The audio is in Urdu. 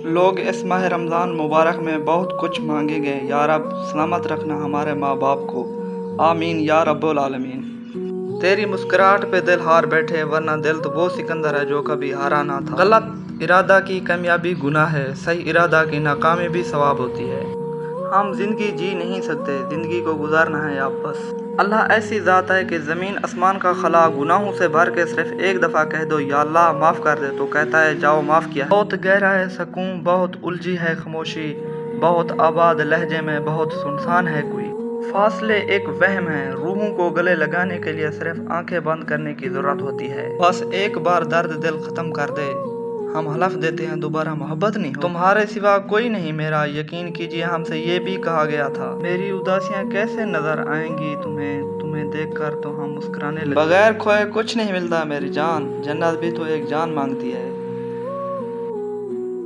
لوگ اس ماہ رمضان مبارک میں بہت کچھ مانگیں گے۔ یا رب سلامت رکھنا ہمارے ماں باپ کو، آمین یا رب العالمین۔ تیری مسکراہٹ پہ دل ہار بیٹھے، ورنہ دل تو وہ سکندر ہے جو کبھی ہارا نہ تھا۔ غلط ارادہ کی کامیابی گناہ ہے، صحیح ارادہ کی ناکامی بھی ثواب ہوتی ہے۔ ہم زندگی جی نہیں سکتے، زندگی کو گزارنا ہے اب بس۔ اللہ ایسی ذات ہے کہ زمین آسمان کا خلا گناہوں سے بھر کے صرف ایک دفعہ کہہ دو یا اللہ معاف کر دے تو کہتا ہے جاؤ معاف کیا ہے۔ بہت گہرا ہے سکون، بہت الجھی ہے خاموشی، بہت آباد لہجے میں بہت سنسان ہے کوئی۔ فاصلے ایک وہم ہے، روحوں کو گلے لگانے کے لیے صرف آنکھیں بند کرنے کی ضرورت ہوتی ہے۔ بس ایک بار درد دل ختم کر دے، ہم حلف دیتے ہیں دوبارہ محبت نہیں ہو۔ تمہارے سوا کوئی نہیں میرا، یقین کیجیے ہم سے یہ بھی کہا گیا تھا۔ میری اداسیاں کیسے نظر آئیں گی تمہیں دیکھ کر تو ہم مسکرانے لگے۔ بغیر کھوئے کچھ نہیں ملتا میری جان، جنت بھی تو ایک جان مانگتی ہے۔